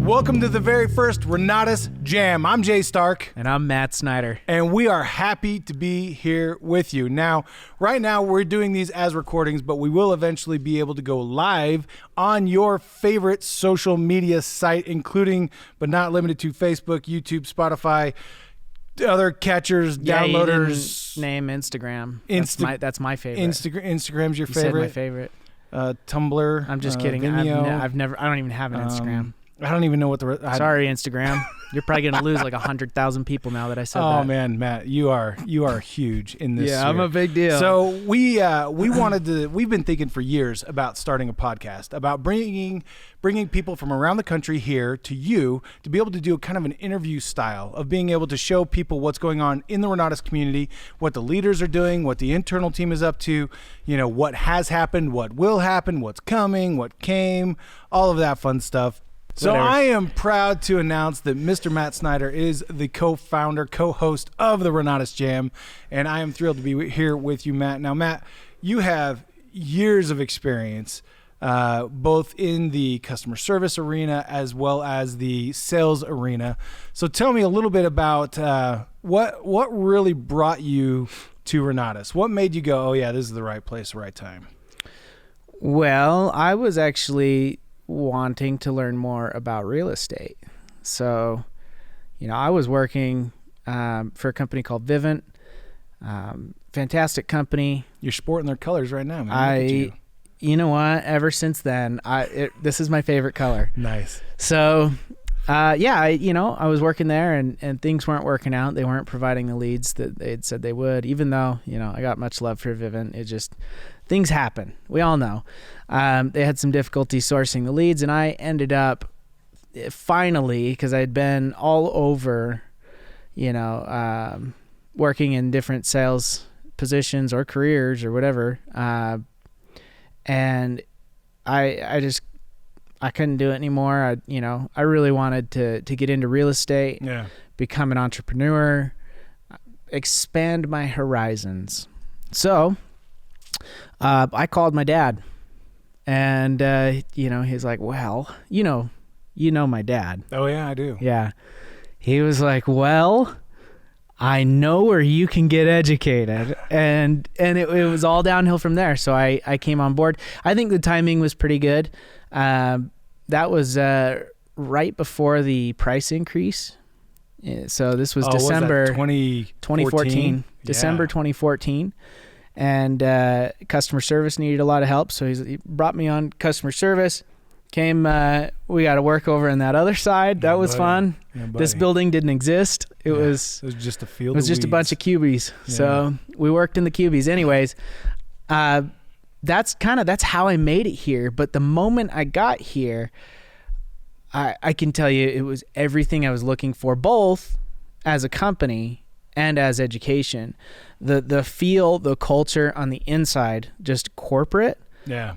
Welcome to the very first Renatus J.A.M. I'm Jay Stark. And I'm Matt Snyder. And we are happy to be here with you. Now, right now, we're doing these as recordings, but we will eventually be able to go live on your favorite social media site, including, but not limited to, Facebook, YouTube, Spotify, other catchers, downloaders. You didn't name Instagram. That's my favorite. Instagram's your favorite? Said my favorite. Tumblr. I'm just kidding. Vimeo. I don't even have an Instagram. I don't even know what Sorry, Instagram. You're probably going to lose like 100,000 people now that I said that. Oh man, Matt, you are huge in this. Yeah, I'm a big deal. So we've been thinking for years about starting a podcast, about bringing people from around the country here to you to be able to do kind of an interview style of being able to show people what's going on in the Renatus community, what the leaders are doing, what the internal team is up to, what has happened, what will happen, what's coming, what came, all of that fun stuff. So I am proud to announce that Mr. Matt Snyder is the co-founder, co-host of the Renatus J.A.M, and I am thrilled to be here with you, Matt. Now, Matt, you have years of experience, both in the customer service arena as well as the sales arena. So tell me a little bit about what really brought you to Renatus. What made you go, oh yeah, this is the right place, the right time? Well, I was actually wanting to learn more about real estate. So, I was working for a company called Vivint. Fantastic company. You're sporting their colors right now, man. You know what? Ever since then, this is my favorite color. Nice. So, I was working there and things weren't working out. They weren't providing the leads that they'd said they would, even though, I got much love for Vivint. It just, things happen. We all know. They had some difficulty sourcing the leads, and I ended up finally, because I'd been all over, working in different sales positions or careers or whatever. And I couldn't do it anymore. I really wanted to get into real estate, become an entrepreneur, expand my horizons. So I called my dad, and he's like, well, you know my dad. Oh yeah, I do. Yeah. He was like, well, I know where you can get educated. And it was all downhill from there. So I came on board. I think the timing was pretty good. That was right before the price increase. So this was December 2014. December 2014. And customer service needed a lot of help. So he brought me on customer service. We got to work over in that other side. That was fun. Yeah, this building didn't exist. It was just a field. It was just a bunch of cubies. Yeah. So we worked in the cubies. Anyways, that's how I made it here. But the moment I got here, I can tell you it was everything I was looking for, both as a company and as education. The feel, the culture on the inside, just corporate.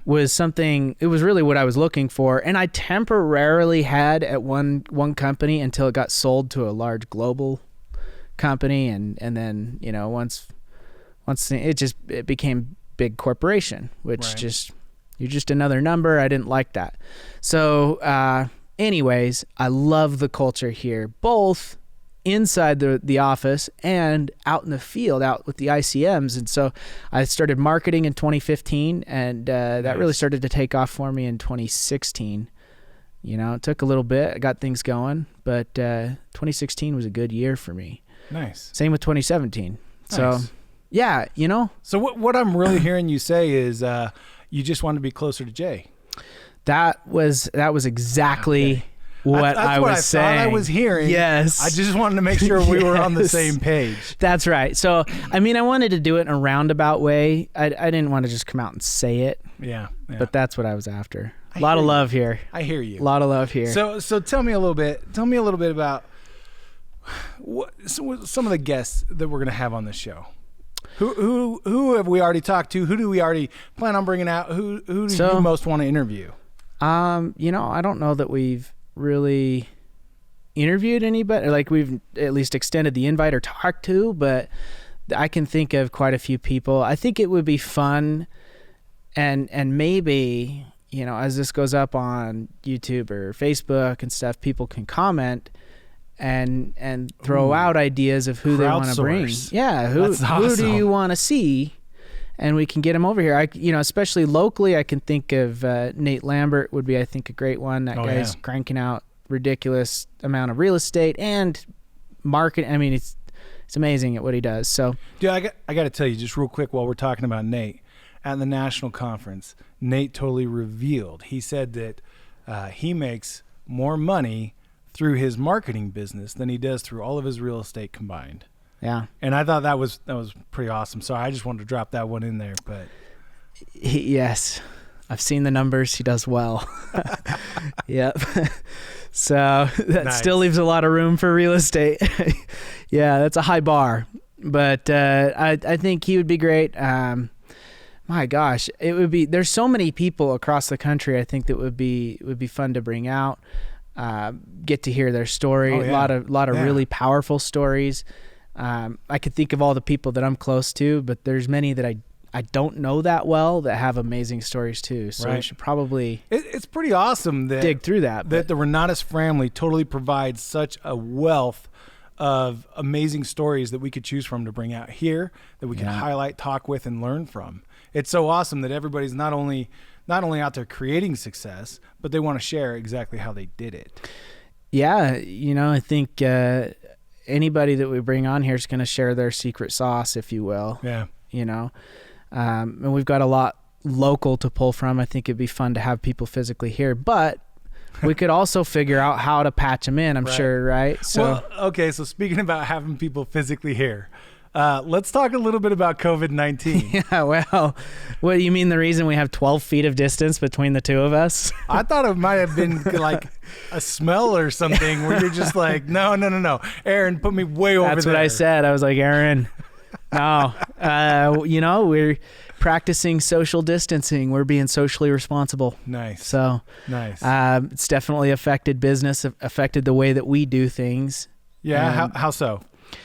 Was something, it was really what I was looking for. And I temporarily had at one company until it got sold to a large global company. And then, once it became big corporation, which you're just another number. I didn't like that. So, anyways, I love the culture here, both inside the office and out in the field, out with the ICMs. And so I started marketing in 2015, and that really started to take off for me in 2016. It took a little bit. I got things going, but 2016 was a good year for me. Nice. Same with 2017. Nice. So, yeah, So what I'm really hearing you say is you just want to be closer to Jay. That was exactly what I was saying. Thought I was hearing. Yes. I just wanted to make sure we were on the same page. That's right. So, I wanted to do it in a roundabout way. I didn't want to just come out and say it. Yeah. But that's what I was after. A lot of love here. I hear you. A lot of love here. So tell me a little bit about some of the guests that we're going to have on this show. Who have we already talked to? Who do we already plan on bringing out? Who do you most want to interview? I don't know that we've really interviewed anybody, like we've at least extended the invite or talked to, but I can think of quite a few people. I think it would be fun and maybe, as this goes up on YouTube or Facebook and stuff, people can comment and throw out ideas of who they want to bring. Yeah, who do you want to see? And we can get them over here. Especially locally, I can think of Nate Lambert would be, I think, a great one. That guy's cranking out ridiculous amount of real estate and market. I mean, it's amazing at what he does. So, dude, I got to tell you just real quick while we're talking about Nate, at the national conference, Nate totally revealed. He said that he makes more money through his marketing business than he does through all of his real estate combined. Yeah. And I thought that was pretty awesome. So I just wanted to drop that one in there. But yes, I've seen the numbers. He does well. Yep. So that still leaves a lot of room for real estate. Yeah, that's a high bar. But I think he would be great. My gosh, it would be. There's so many people across the country. I think that would be fun to bring out. Get to hear their story. A lot of really powerful stories. I could think of all the people that I'm close to, but there's many that I don't know that well that have amazing stories too. So we should probably it's pretty awesome that dig through that the Renatus family totally provides such a wealth of amazing stories that we could choose from to bring out here, that we can highlight, talk with, and learn from. It's so awesome that everybody's not only out there creating success, but they want to share exactly how they did it. Yeah, I think anybody that we bring on here is going to share their secret sauce, if you will. Yeah. And we've got a lot local to pull from. I think it'd be fun to have people physically here, but we could also figure out how to patch them in, I'm sure, right? So, so speaking about having people physically here, let's talk a little bit about COVID-19. Yeah, well, what do you mean, the reason we have 12 feet of distance between the two of us? I thought it might have been like a smell or something where you're just like, no. Aaron, put me way over there. That's what I said. I was like, Aaron, no. We're practicing social distancing. We're being socially responsible. Nice. So nice. It's definitely affected business, affected the way that we do things. Yeah. How so?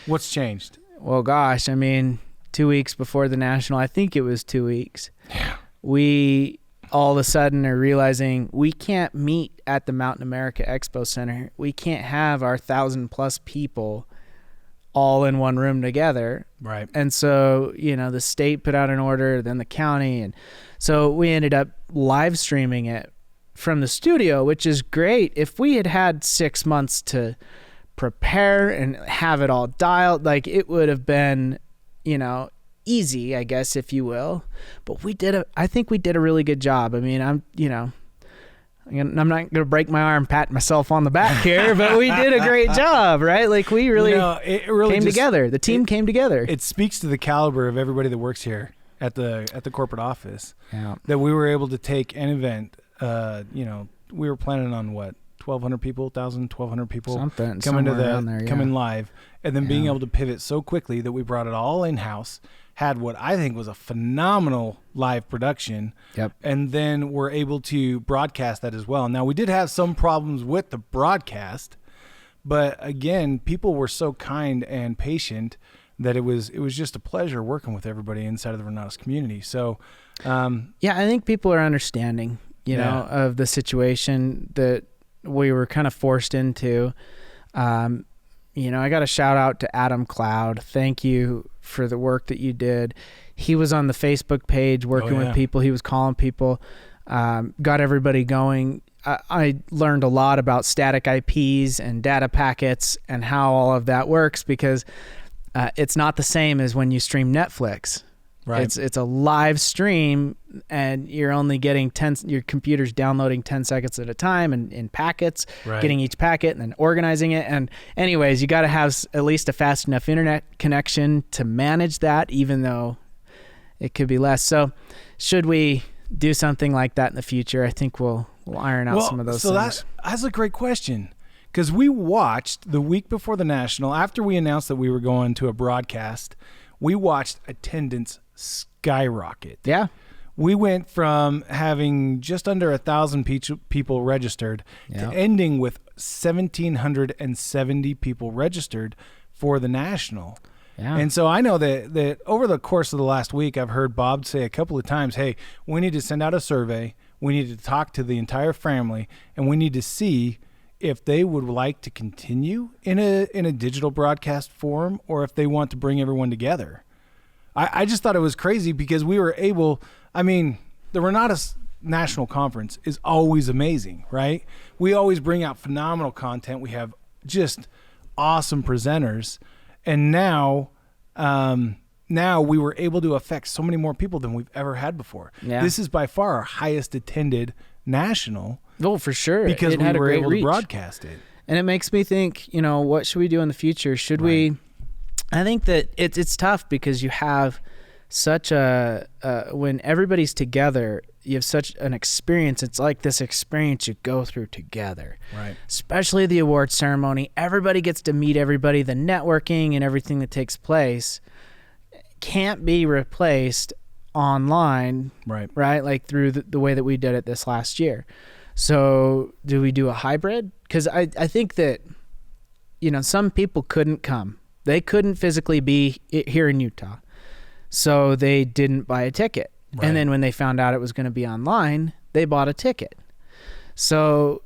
What's changed? Well, gosh, 2 weeks before the National, I think it was 2 weeks. Yeah. We all of a sudden are realizing we can't meet at the Mountain America Expo Center. We can't have our 1,000+ people all in one room together. Right. And so, the state put out an order, then the county. And so we ended up live streaming it from the studio, which is great. If we had had 6 months to prepare and have it all dialed, like, it would have been, easy, I guess, if you will. But I think we did a really good job. I'm not going to break my arm, pat myself on the back here, but we did a great job, right? Like, we really, it really came together. The team came together. It speaks to the caliber of everybody that works here at the corporate office. Yeah. That we were able to take an event, we were planning on what? 1,200 people, 1,200 people coming live, and then being able to pivot so quickly that we brought it all in-house, had what I think was a phenomenal live production, and then we're able to broadcast that as well. Now, we did have some problems with the broadcast, but again, people were so kind and patient that it was just a pleasure working with everybody inside of the Renatus community. So, I think people are understanding, of the situation that we were kind of forced into. I got a shout out to Adam Cloud. Thank you for the work that you did. He was on the Facebook page working with people. He was calling people, got everybody going. I learned a lot about static IPs and data packets and how all of that works, because it's not the same as when you stream Netflix. Right. It's a live stream, and you're only getting your computer's downloading 10 seconds at a time and in packets, getting each packet and then organizing it. And anyways, you got to have at least a fast enough internet connection to manage that, even though it could be less. So should we do something like that in the future? I think we'll iron out some of those things. That's a great question, because we watched the week before the National, after we announced that we were going to a broadcast, we watched attendance skyrocket. Yeah. We went from having just under 1,000 people registered to ending with 1,770 people registered for the National. Yeah. And so I know that over the course of the last week, I've heard Bob say a couple of times, hey, we need to send out a survey. We need to talk to the entire family, and we need to see if they would like to continue in a digital broadcast form or if they want to bring everyone together. I just thought it was crazy because we were able, I mean, the Renatus National Conference is always amazing, right? We always bring out phenomenal content. We have just awesome presenters. And now we were able to affect so many more people than we've ever had before. Yeah. This is by far our highest attended national. Oh, for sure. Because it we had were able reach to broadcast it. And it makes me think, what should we do in the future? Should we? I think that it's tough because you have such when everybody's together, you have such an experience. It's like this experience you go through together. Right. Especially the award ceremony. Everybody gets to meet everybody. The networking and everything that takes place can't be replaced online. Right? Like through the way that we did it this last year. So do we do a hybrid? Because I think that, some people couldn't come. They couldn't physically be here in Utah. So they didn't buy a ticket. Right. And then when they found out it was going to be online, they bought a ticket. So,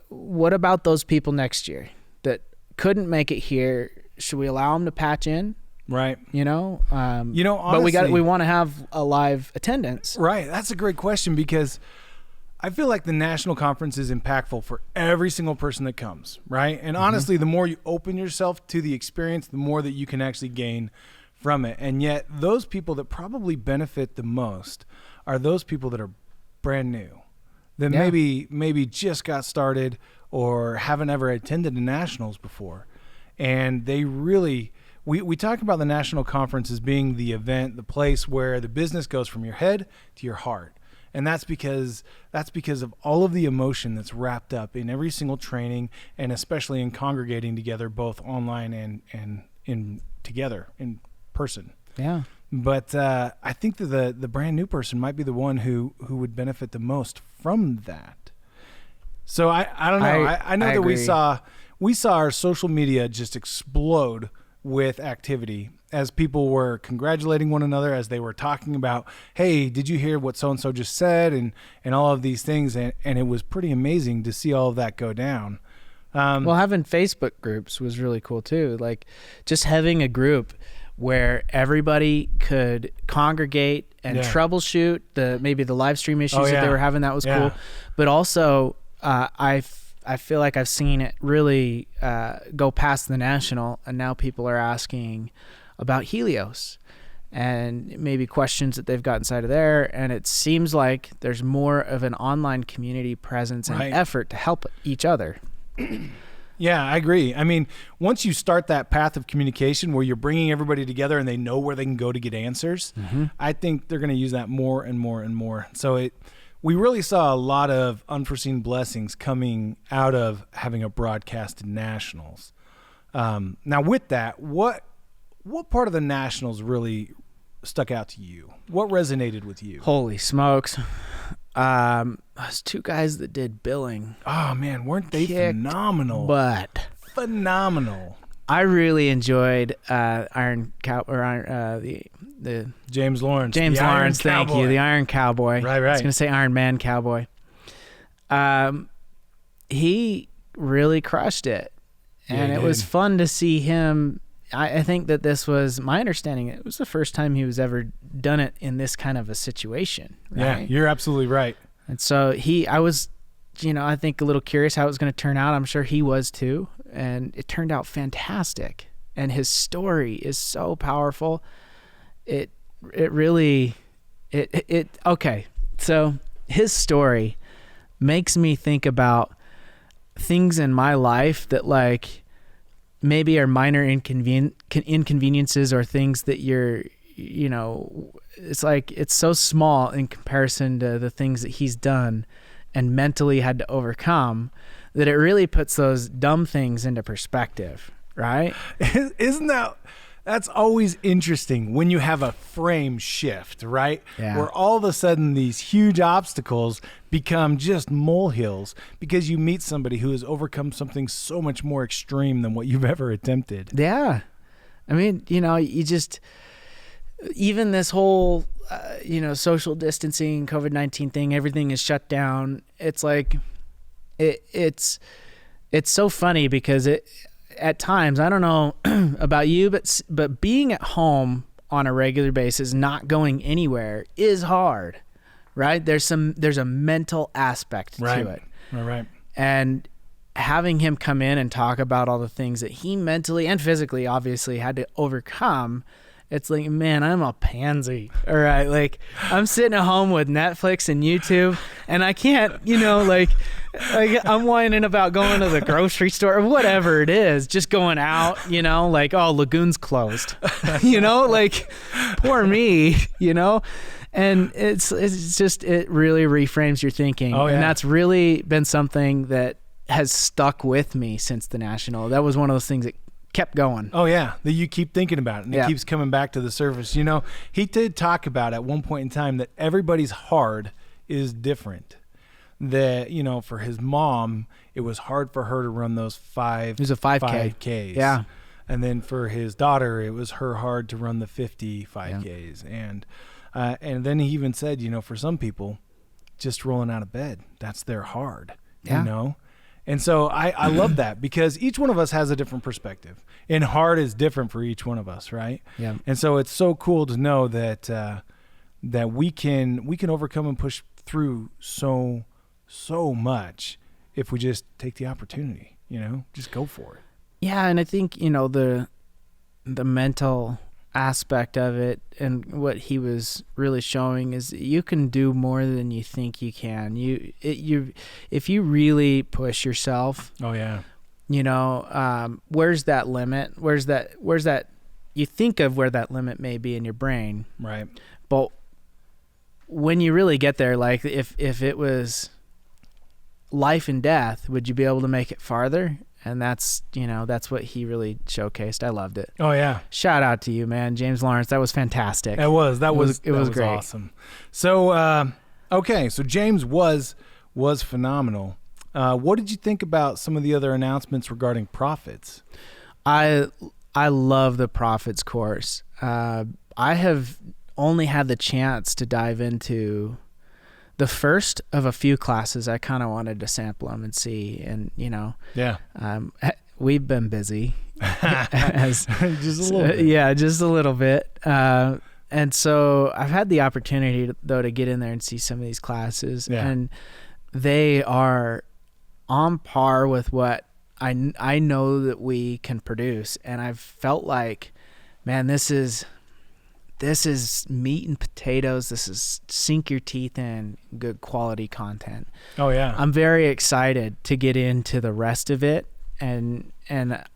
what about those people next year that couldn't make it here? Should we allow them to patch in? Right. Honestly, but we want to have a live attendance. Right. That's a great question because I feel like the national conference is impactful for every single person that comes, right? And honestly, the more you open yourself to the experience, the more that you can actually gain from it. And yet those people that probably benefit the most are those people that are brand new, that maybe just got started or haven't ever attended a nationals before. And they really, we talk about the national conference as being the event, the place where the business goes from your head to your heart. And that's because of all of the emotion that's wrapped up in every single training, and especially in congregating together, both online and in together in person. Yeah. But I think that the brand new person might be the one who would benefit the most from that. So I don't know. I know that agree. we saw our social media just explode with activity as people were congratulating one another, as they were talking about, hey, did you hear what so-and-so just said? And all of these things. And it was pretty amazing to see all of that go down. Well, having Facebook groups was really cool too. Like just having a group where everybody could congregate and troubleshoot maybe the live stream issues that they were having. That was cool. But also, I feel like I've seen it really go past the national, and now people are asking about Helios and maybe questions that they've got inside of there. And it seems like there's more of an online community presence and effort to help each other. Yeah, I agree. I mean, once you start that path of communication where you're bringing everybody together and they know where they can go to get answers, I think they're going to use that more and more and more. So we really saw a lot of unforeseen blessings coming out of having a broadcasted nationals. Now with that, what part of the nationals really stuck out to you? What resonated with you? Holy smokes. Those two guys that did billing. Oh man, weren't they phenomenal? But phenomenal. I really enjoyed the James Lawrence. James Lawrence, thank you. The Iron Cowboy. Right. I was going to say Iron Man Cowboy. He really crushed it. And it was fun to see him. I think that this was, my understanding, it was the first time he was ever done it in this kind of a situation. Right? Yeah, you're absolutely right. And so I was, I think a little curious how it was going to turn out. I'm sure he was too. And it turned out fantastic. And his story is so powerful. It really, okay. So his story makes me think about things in my life that like maybe are minor inconveniences or things that it's like it's so small in comparison to the things that he's done and mentally had to overcome that it really puts those dumb things into perspective, right? Isn't that's always interesting when you have a frame shift, right? Yeah. Where all of a sudden these huge obstacles become just molehills because you meet somebody who has overcome something so much more extreme than what you've ever attempted. Yeah. I mean, you just, even this whole, social distancing, COVID-19 thing, everything is shut down. It's like, it's so funny because at times, I don't know about you, but being at home on a regular basis, not going anywhere is hard, right? There's a mental aspect to it. Right. And having him come in and talk about all the things that he mentally and physically obviously had to overcome, it's like, man, I'm a pansy. All right. Like, I'm sitting at home with Netflix and YouTube, and I can't, like I'm whining about going to the grocery store or whatever it is, just going out, like, oh, Lagoon's closed, like, poor me, and it's just, it really reframes your thinking. Oh, yeah. And that's really been something that has stuck with me since the National. That was one of those things that kept going. Oh yeah, that you keep thinking about it, and it keeps coming back to the surface. He did talk about at one point in time that everybody's hard is different. That for his mom, it was hard for her to run those It was a 5K. 5Ks. Yeah. And then for his daughter, it was her hard to run the 50 5Ks. Yeah. And then he even said, for some people, just rolling out of bed, that's their hard. Yeah. And so I love that, because each one of us has a different perspective, and hard is different for each one of us, right? Yeah. And so it's so cool to know that that we can overcome and push through so much if we just take the opportunity, just go for it. Yeah, and I think the mental aspect of it, and what he was really showing is you can do more than you think you can. If you really push yourself. Oh yeah. Where's that limit? Where's that? You think of where that limit may be in your brain, right? But when you really get there, like if it was life and death, would you be able to make it farther? And that's what he really showcased. I loved it. Oh yeah. Shout out to you, man. James Lawrence. That was fantastic. It was great. Awesome. So, okay. So James was phenomenal. What did you think about some of the other announcements regarding profits? I love the profits course. I have only had the chance to dive into the first of a few classes. I kind of wanted to sample them and see, and we've been busy, just a little bit. Yeah, just a little bit. And so I've had the opportunity to get in there and see some of these classes, and they are on par with what I know that we can produce. And I've felt like, man, this is meat and potatoes. This is sink your teeth in good quality content. Oh yeah. I'm very excited to get into the rest of it. And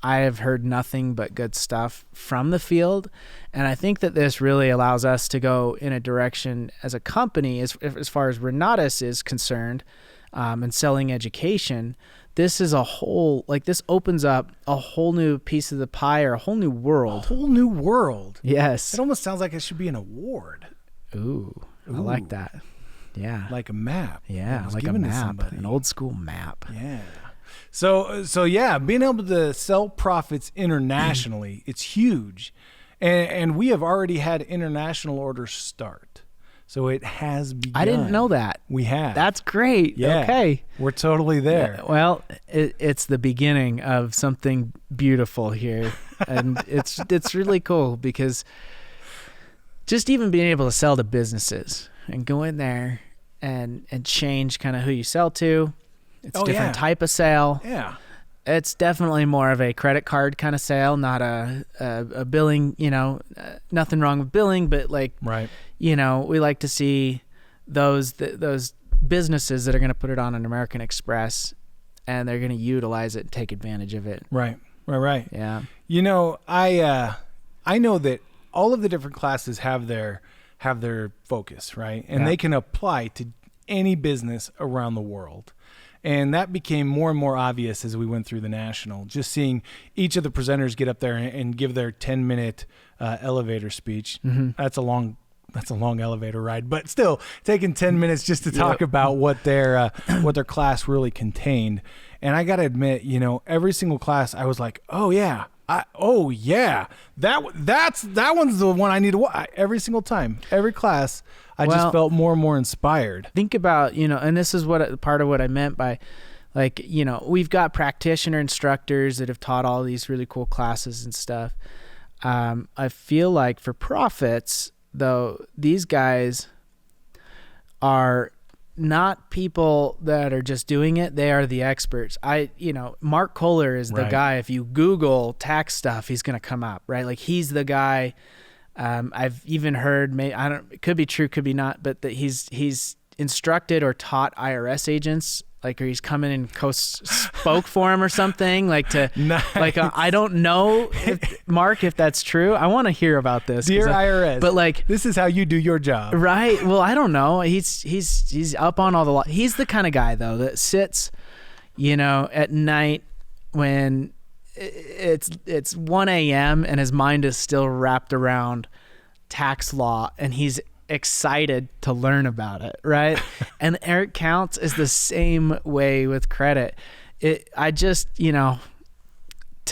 I have heard nothing but good stuff from the field. And I think that this really allows us to go in a direction as a company, as far as Renatus is concerned, and selling education. This is this opens up a whole new piece of the pie, or a whole new world. A whole new world. Yes. It almost sounds like it should be an award. Ooh. I like that. Yeah. Like a map. Yeah, like a map, an old school map. Yeah. So yeah, being able to sell profits internationally, it's huge. And we have already had international orders start. So it has begun. I didn't know that. We have. That's great. Yeah. Okay. We're totally there. Yeah, well, it's the beginning of something beautiful here. And it's really cool, because just even being able to sell to businesses and go in there and change kind of who you sell to. It's a different type of sale. Yeah. It's definitely more of a credit card kind of sale, not a billing, nothing wrong with billing, but like, right. We like to see those businesses that are going to put it on an American Express, and they're going to utilize it and take advantage of it. Right. Yeah. I know that all of the different classes have their focus, right? And they can apply to any business around the world. And that became more and more obvious as we went through the National, just seeing each of the presenters get up there and give their 10-minute elevator speech. Mm-hmm. That's a long elevator ride, but still taking 10 minutes just to talk about what their class really contained. And I got to admit, every single class I was like, oh yeah, Oh yeah, that one's the one I need to watch every single time, every class. I just felt more and more inspired. Think about, and this is part of what I meant by, like, we've got practitioner instructors that have taught all these really cool classes and stuff. I feel like for profits, though, these guys are not people that are just doing it. They are the experts. Mark Kohler is the guy. If you Google tax stuff, he's going to come up, right? Like, he's the guy. I've even heard, it could be true, could be not, but that he's instructed or taught IRS agents, like, or he's come in and spoke for him or something, like to, nice. Like, I don't know, Mark, if that's true. I want to hear about this. Dear IRS, but like, this is how you do your job. Right. Well, I don't know. He's up on all the he's the kind of guy, though, that sits, at night when it's 1 a.m. and his mind is still wrapped around tax law, and he's excited to learn about it, right? And Eric Counts is the same way with credit. To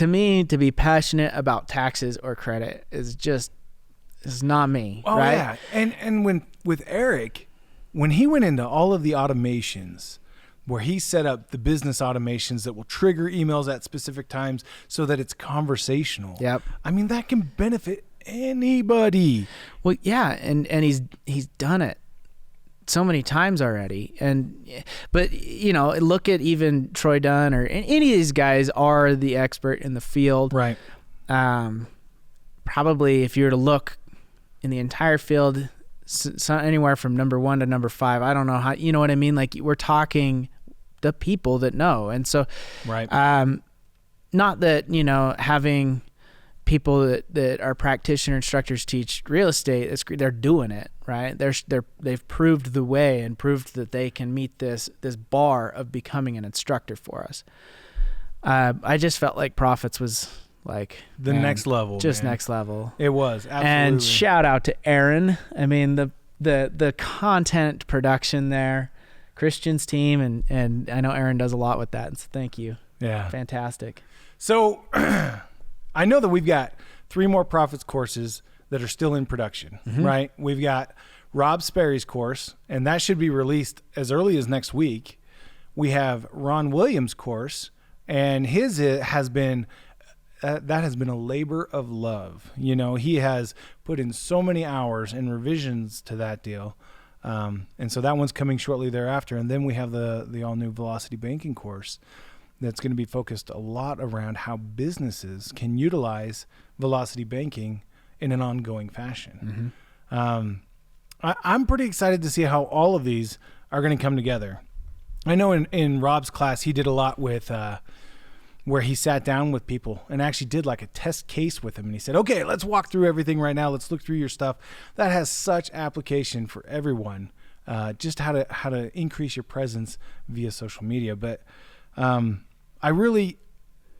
me, to be passionate about taxes or credit is not me, right? Yeah. And with Eric, when he went into all of the automations, where he set up the business automations that will trigger emails at specific times so that it's conversational. Yep. I mean, that can benefit anybody. Well, yeah, and he's done it so many times already. But look at even Troy Dunn or any of these guys are the expert in the field. Right. Probably if you were to look in the entire field, anywhere from number 1 to number 5, I don't know how, you know what I mean? Like, we're talking the people that know. And so, right. Not that, having people that are practitioner instructors teach real estate, they're doing it, right? They've proved the way and proved that they can meet this bar of becoming an instructor for us. I just felt like Profits was like the next level, just next level. It was absolutely. And shout out to Aaron. I mean, the content production there, Christian's team, and I know Aaron does a lot with that. And so thank you. Yeah, fantastic. So I know that we've got 3 more Profits courses that are still in production, right? We've got Rob Sperry's course, and that should be released as early as next week. We have Ron Williams' course, and his has been that has been a labor of love. He has put in so many hours and revisions to that deal. And so that one's coming shortly thereafter. And then we have the all-new Velocity Banking course that's going to be focused a lot around how businesses can utilize Velocity Banking in an ongoing fashion. I'm pretty excited to see how all of these are going to come together. I know in Rob's class, he did a lot with where he sat down with people and actually did like a test case with them. And he said, okay, let's walk through everything right now. Let's look through your stuff. That has such application for everyone, just how to increase your presence via social media. But I really,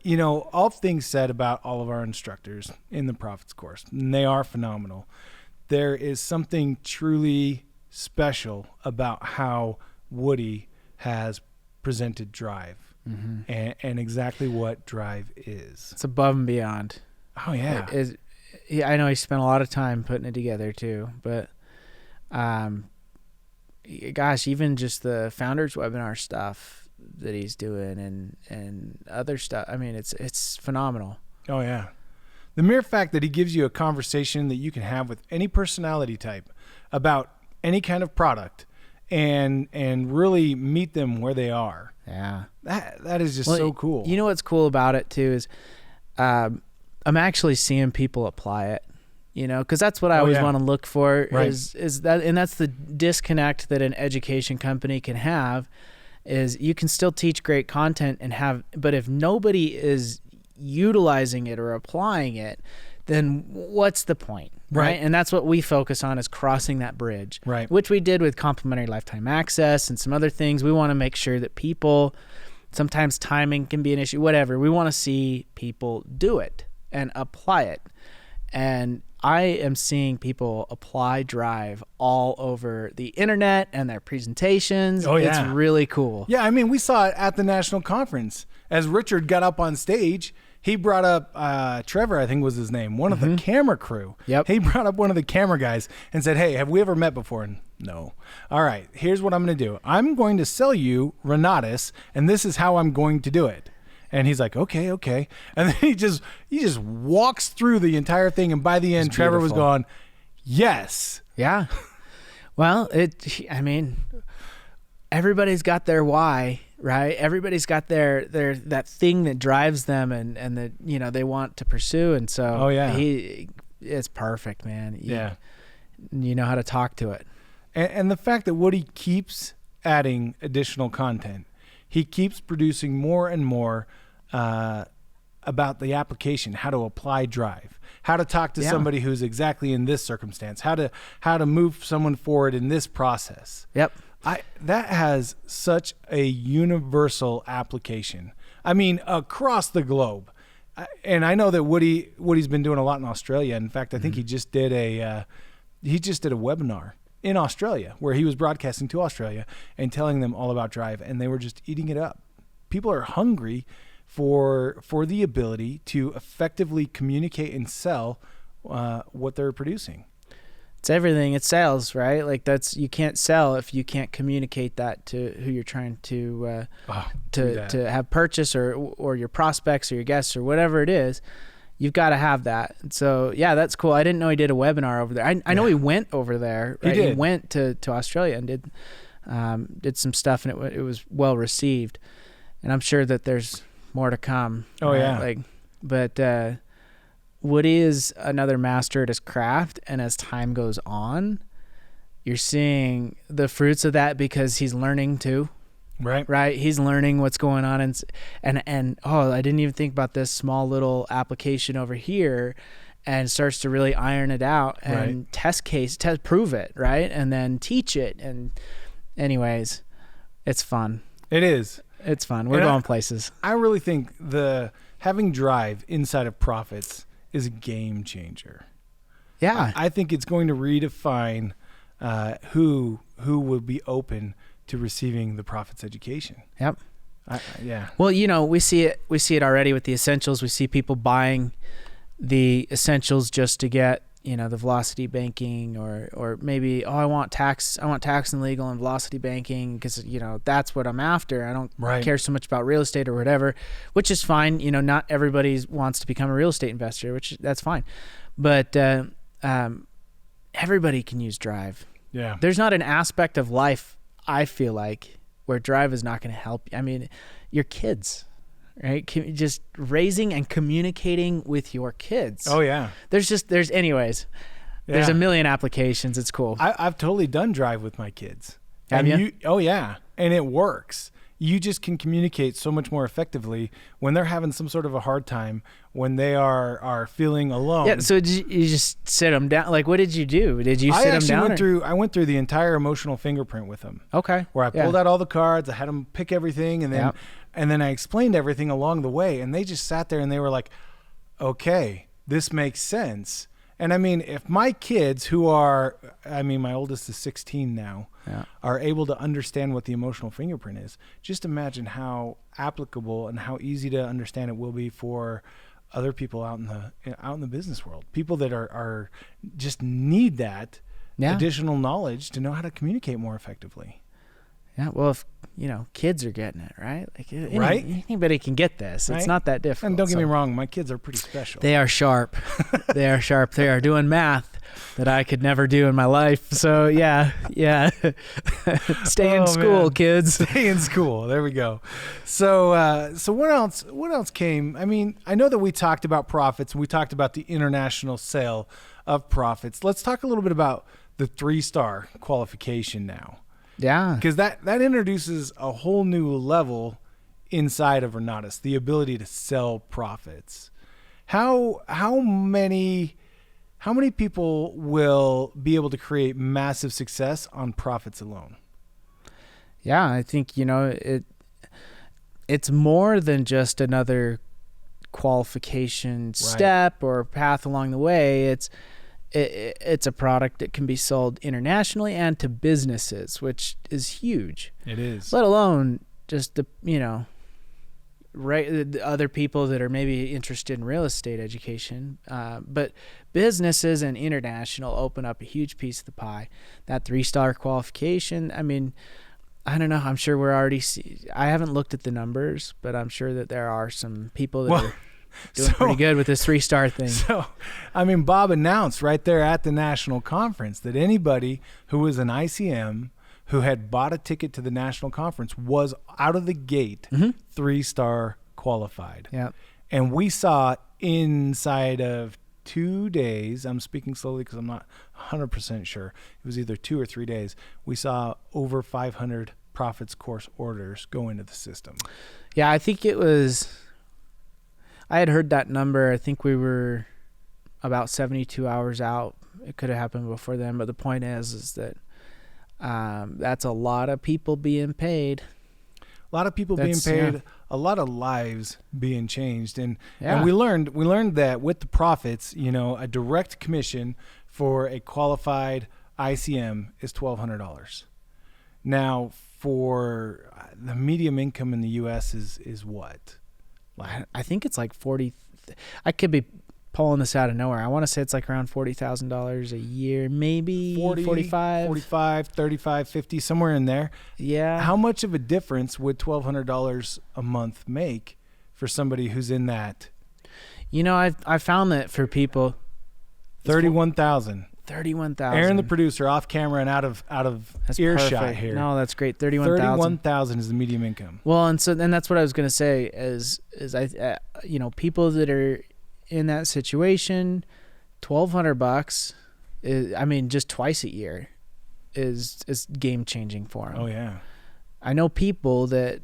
all things said about all of our instructors in the Profits course, and they are phenomenal. There is something truly special about how Woody has presented Drive. And exactly what Drive is. It's above and beyond. Oh, yeah. I know he spent a lot of time putting it together, too. But, gosh, even just the Founders Webinar stuff that he's doing and other stuff, I mean, it's phenomenal. Oh, yeah. The mere fact that he gives you a conversation that you can have with any personality type about any kind of product and really meet them where they are. Yeah. That is just so cool. You know what's cool about it too is I'm actually seeing people apply it, because that's what I always want to look for is that, and that's the disconnect that an education company can have is you can still teach great content but if nobody is utilizing it or applying it, then what's the point? Right. And that's what we focus on is crossing that bridge, right? Which we did with complimentary lifetime access and some other things. We want to make sure that people, sometimes timing can be an issue, whatever. We want to see people do it and apply it. And I am seeing people apply Drive all over the internet and their presentations. Oh, yeah. It's really cool. Yeah. I mean, we saw it at the national conference as Richard got up on stage. He brought up Trevor, I think was his name, one of the camera crew. Yep. He brought up one of the camera guys and said, hey, have we ever met before? And no. All right, here's what I'm going to do. I'm going to sell you Renatus, and this is how I'm going to do it. And he's like, okay. And then he just walks through the entire thing, and by the end, Trevor was going, yes. Yeah. Well, everybody's got their why, right? Everybody's got their that thing that drives them and that, they want to pursue. And so it's perfect, man. You know how to talk to it. And the fact that Woody keeps adding additional content, he keeps producing more and more about the application, how to apply drive, how to talk to somebody who's exactly in this circumstance, how to move someone forward in this process. Yep. That has such a universal application. I mean, across the globe. And I know that Woody's been doing a lot in Australia. In fact, I think he just did a webinar in Australia where he was broadcasting to Australia and telling them all about drive, and they were just eating it up. People are hungry for the ability to effectively communicate and sell what they're producing. It's everything. It's sales, right? Like you can't sell if you can't communicate that to who you're trying to have purchase or your prospects or your guests or whatever it is. You've got to have that. So yeah, that's cool. I didn't know he did a webinar over there. I know he went over there. Right? He did. He went to Australia and did some stuff, and it was well received. And I'm sure that there's more to come. Oh yeah. But Woody is another master at his craft, and as time goes on, you're seeing the fruits of that because he's learning too. Right. He's learning what's going on, and I didn't even think about this small little application over here, and starts to really iron it out and prove it, right, and then teach it. And anyways, it's fun. It is. It's fun. We're going places. I really think having drive inside of Profits is a game changer. Yeah. I think it's going to redefine who will be open to receiving the Profits education. Yep. Yeah. Well, we see it already with the essentials. We see people buying the essentials just to get, the velocity banking or maybe, I want tax and legal and velocity banking because, that's what I'm after. I don't care so much about real estate or whatever, which is fine. Not everybody wants to become a real estate investor, which that's fine. But everybody can use drive. Yeah. There's not an aspect of life, I feel like, where drive is not going to help you. I mean, your kids, right? Just raising and communicating with your kids. Oh yeah. There's anyways. Yeah. There's a million applications. It's cool. I've totally done drive with my kids. Have you? Oh yeah. And it works. You just can communicate so much more effectively when they're having some sort of a hard time, when they are feeling alone. Yeah. So you just sit them down? Like, what did you do? Did you sit them down? I went through the entire emotional fingerprint with them. Okay. Where I pulled out all the cards, I had them pick everything, and then I explained everything along the way, and they just sat there and they were like, okay, this makes sense. And I mean, if my kids my oldest is 16 now, are able to understand what the emotional fingerprint is, just imagine how applicable and how easy to understand it will be for other people out in the business world. People that are just need that additional knowledge to know how to communicate more effectively. Yeah, well, if kids are getting it, right? Like, anybody can get this. It's right? not that difficult. And don't get me wrong, my kids are pretty special. They are sharp. They are sharp. They are doing math that I could never do in my life. So yeah. Stay in school, man. Kids. Stay in school. There we go. So what else? What else came? I mean, I know that we talked about Profits. We talked about the international sale of Profits. Let's talk a little bit about the 3-star qualification now. Yeah. Because that introduces a whole new level inside of Renatus, the ability to sell Profits. How many people will be able to create massive success on Profits alone? Yeah, I think, it's more than just another qualification step or path along the way. It's a product that can be sold internationally and to businesses, which is huge. It is. Let alone just the other people that are maybe interested in real estate education. But businesses and international open up a huge piece of the pie. That 3-star qualification, I mean, I don't know. I'm sure we're already I haven't looked at the numbers, but I'm sure that there are some people that are doing pretty good with this 3-star thing. So, I mean, Bob announced right there at the national conference that anybody who was an ICM who had bought a ticket to the national conference was out of the gate 3-star qualified. Yeah. And we saw inside of 2 days, I'm speaking slowly because I'm not 100% sure. It was either 2 or 3 days. We saw over 500 Profits course orders go into the system. Yeah, I think it was, I had heard that number. I think we were about 72 hours out. It could have happened before then, but the point is that that's a lot of people being paid. A lot of people being paid, a lot of lives being changed. And we learned that with the profits, a direct commission for a qualified ICM is $1,200. Now, for the medium income in the U.S. is what? I think it's like 40. I could be pulling this out of nowhere. I want to say it's like around $40,000 a year, maybe 45, 35, 50, somewhere in there. Yeah. How much of a difference would $1,200 a month make for somebody who's in that? I found that for people, 31,000. 31,000. Aaron, the producer, off camera and out of that's earshot perfect. here. No, that's great. 31,000. 31,000 is the medium income. Well, and that's what I was going to say is people that are in that situation, $1,200 is, I mean, just twice a year is game changing for them. Oh yeah. I know people that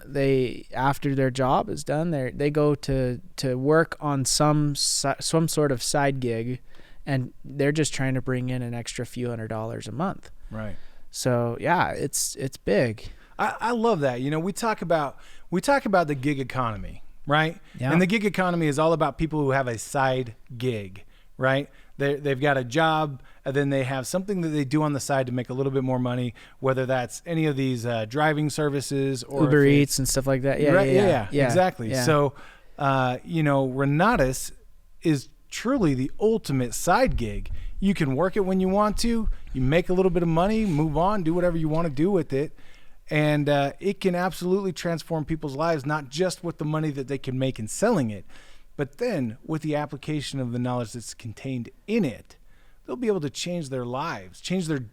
they, after their job is done, they go to work on some sort of side gig, and they're just trying to bring in an extra few $100s a month. Right. So yeah, it's big. I love that. We talk about the gig economy. Right? Yeah. And the gig economy is all about people who have a side gig, right? They've got a job, and then they have something that they do on the side to make a little bit more money, whether that's any of these driving services or Uber Eats and stuff like that. Yeah, right? yeah, Exactly. Yeah. So, Renatus is truly the ultimate side gig. You can work it when you want to. You make a little bit of money, move on, do whatever you want to do with it. And it can absolutely transform people's lives, not just with the money that they can make in selling it, but then with the application of the knowledge that's contained in it, they'll be able to change their lives, change their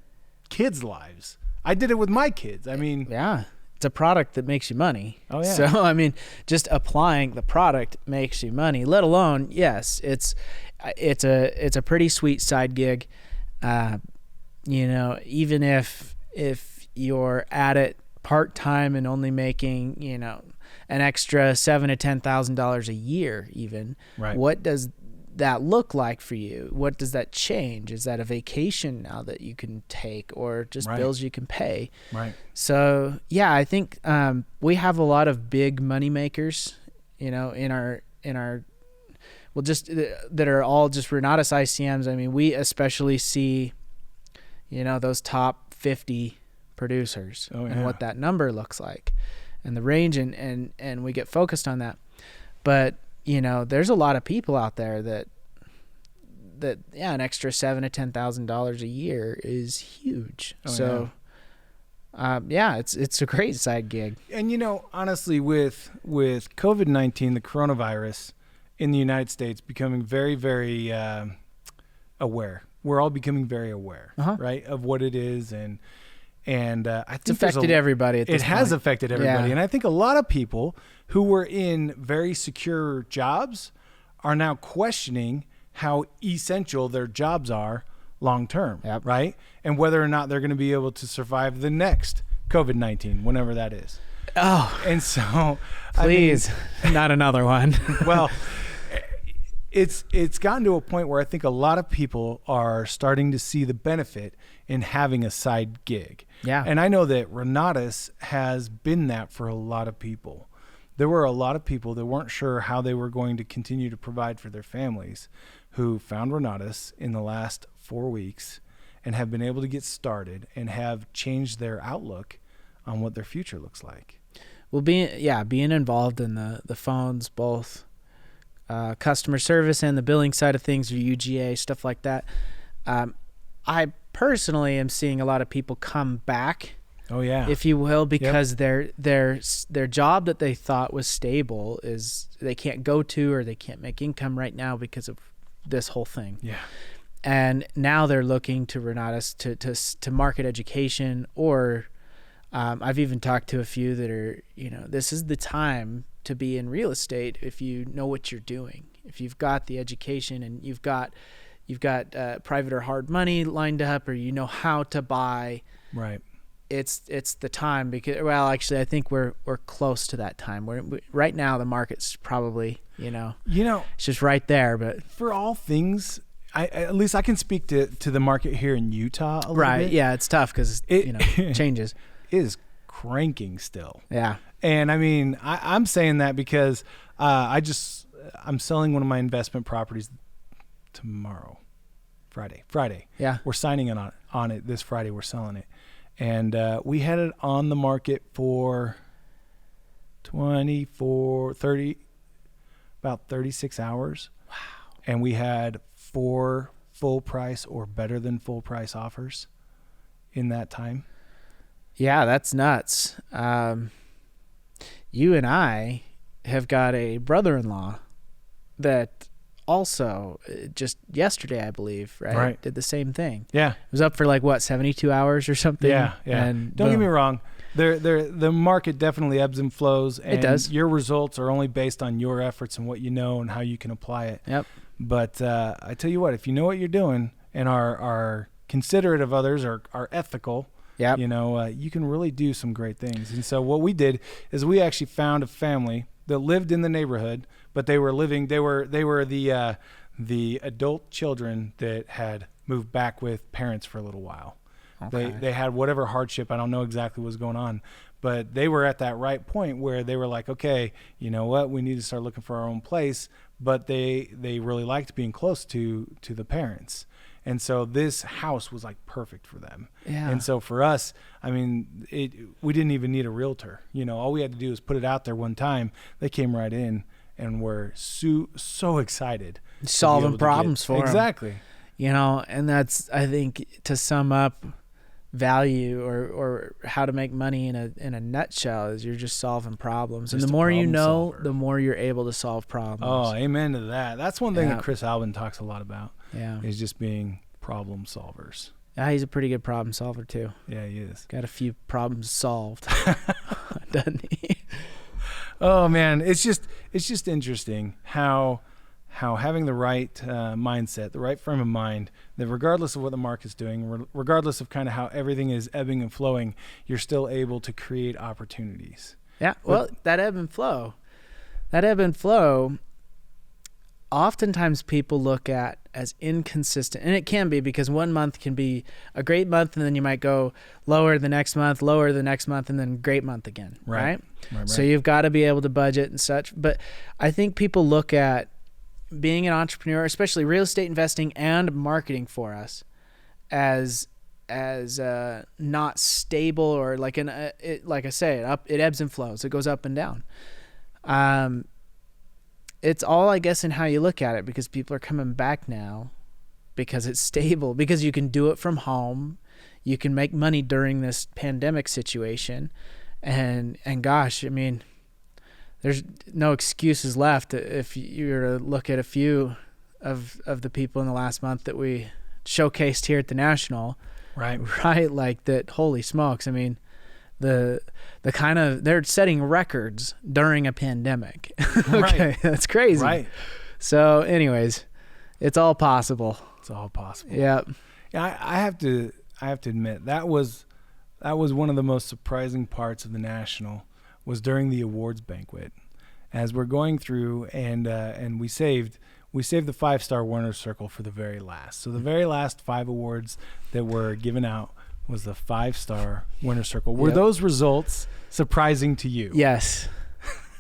kids' lives. I did it with my kids. I mean, yeah, it's a product that makes you money. Oh yeah. So I mean, just applying the product makes you money. Let alone, yes, it's a pretty sweet side gig. Even if you're at it part-time and only making, an extra $7,000 to $10,000 a year even, right. What does that look like for you? What does that change? Is that a vacation now that you can take, or just right. bills you can pay? Right. So yeah, I think we have a lot of big money makers, in our that are all just Renatus ICMs. I mean, we especially see, those top 50 producers and what that number looks like and the range, and we get focused on that. But there's a lot of people out there that an extra $7,000 to $10,000 a year is huge. It's a great side gig. And honestly, with COVID-19, the coronavirus in the United States becoming very, very aware. We're all becoming very aware, right, of what it is, and I think it's affected everybody. It has affected everybody, and I think a lot of people who were in very secure jobs are now questioning how essential their jobs are long term, right, and whether or not they're going to be able to survive the next COVID-19, whenever that is. Oh, and so please, not another one. Well, it's gotten to a point where I think a lot of people are starting to see the benefit in having a side gig. Yeah. And I know that Renatus has been that for a lot of people. There were a lot of people that weren't sure how they were going to continue to provide for their families who found Renatus in the last 4 weeks and have been able to get started and have changed their outlook on what their future looks like. Well, being involved in the phones, both customer service and the billing side of things, or UGA, stuff like that. I personally am seeing a lot of people come back, if you will, because their job that they thought was stable is they can't go to, or they can't make income right now because of this whole thing. Yeah. And now they're looking to Renatus to market education, or I've even talked to a few that are, this is the time to be in real estate if you know what you're doing. If you've got the education and you've got private or hard money lined up, or you know how to buy. Right. It's the time, because, well, actually I think we're close to that time. Right now the market's probably, it's just right there, but for all things, at least I can speak to the market here in Utah a little bit. Right. Yeah, it's tough because it changes. It is cranking still. Yeah. And I mean, I'm saying that because I'm selling one of my investment properties tomorrow, Friday. Yeah. We're signing on it this Friday. We're selling it. And we had it on the market for about 36 hours. Wow. And we had 4 full price or better than full price offers in that time. Yeah, that's nuts. You and I have got a brother-in-law that also just yesterday, I believe, right? Did the same thing. Yeah. It was up for 72 hours or something. Yeah. And don't get me wrong. The market definitely ebbs and flows. And it does. Your results are only based on your efforts and what you know and how you can apply it. Yep. But I tell you what, if you know what you're doing and are considerate of others, or are ethical, yep. You can really do some great things. And so what we did is we actually found a family that lived in the neighborhood, but they were the adult children that had moved back with parents for a little while. Okay. They had whatever hardship, I don't know exactly what was going on, but they were at that right point where they were like, okay, you know what, we need to start looking for our own place. But they really liked being close to the parents. And so this house was perfect for them. Yeah. And so for us, I mean, we didn't even need a realtor. All we had to do was put it out there one time. They came right in and were so excited. Solving problems for them. Exactly. And that's, I think, to sum up value or how to make money in a nutshell, is you're just solving problems. And the more you know, the more you're able to solve problems. Oh, amen to that. That's one thing that Chris Albin talks a lot about. Yeah. Is just being problem solvers. Yeah, he's a pretty good problem solver too. Yeah, he is. Got a few problems solved, doesn't he? Oh man, it's just interesting how having the right mindset, the right frame of mind, that regardless of what the market's doing, regardless of kind of how everything is ebbing and flowing, you're still able to create opportunities. Yeah. Well, that ebb and flow, oftentimes people look at as inconsistent, and it can be, because one month can be a great month and then you might go lower the next month, and then great month again. Right. So you've got to be able to budget and such. But I think people look at being an entrepreneur, especially real estate investing and marketing for us, as not stable, or like I say, it ebbs and flows. It goes up and down. It's all, I guess, in how you look at it, because people are coming back now because it's stable, because you can do it from home. You can make money during this pandemic situation. And gosh, I mean, there's no excuses left if you were to look at a few of the people in the last month that we showcased here at the National. Right. Like that, holy smokes. I mean, the kind of, they're setting records during a pandemic. Okay, right. That's crazy. Right. So anyways, it's all possible. It's all possible. Yep. Yeah. I have to admit, that was one of the most surprising parts of the National, was during the awards banquet, as we're going through, and we saved the 5-star winner's circle for the very last. So the very last 5 awards that were given out was the 5-star winner's circle. Were those results surprising to you? Yes.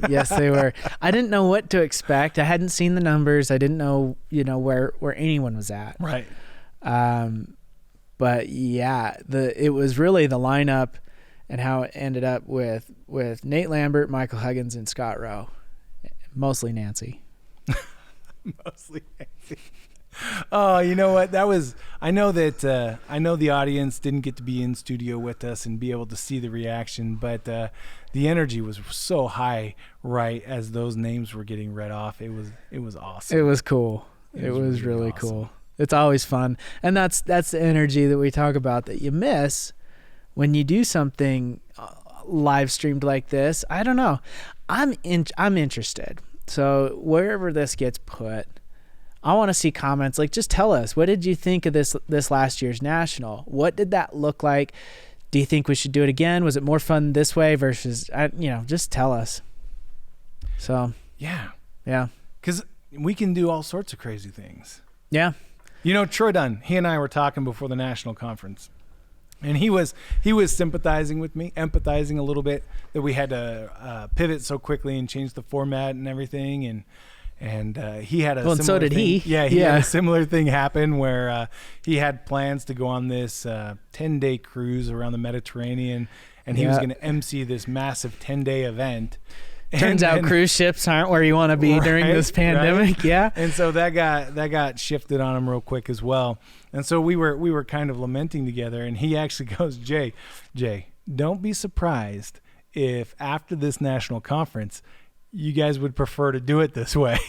Yes, they were. I didn't know what to expect. I hadn't seen the numbers. I didn't know, where anyone was at. Right. But yeah, it was really the lineup, and how it ended up with Nate Lambert, Michael Huggins, and Scott Rowe. Mostly Nancy. Mostly Nancy. Oh, you know what? I know the audience didn't get to be in studio with us and be able to see the reaction, but the energy was so high right as those names were getting read off. It was awesome. It was cool. It was really awesome. Cool. It's always fun. And that's the energy that we talk about that you miss when you do something live streamed like this. I don't know. I'm interested. So wherever this gets put, I want to see comments. Like, just tell us, what did you think of this last year's national? What did that look like? Do you think we should do it again? Was it more fun this way versus, just tell us. So yeah, because we can do all sorts of crazy things. Yeah. Troy Dunn, he and I were talking before the national conference, and he was sympathizing with me, empathizing a little bit that we had to pivot so quickly and change the format and everything, and he had a well, and so did thing. he. Yeah, he had a similar thing happen where he had plans to go on this 10-day cruise around the Mediterranean, and he was going to MC this massive 10-day event. Turns out cruise ships aren't where you want to be during this pandemic. Right? Yeah. And so that got shifted on him real quick as well. And so we were kind of lamenting together, and he actually goes, Jay, don't be surprised if after this national conference you guys would prefer to do it this way.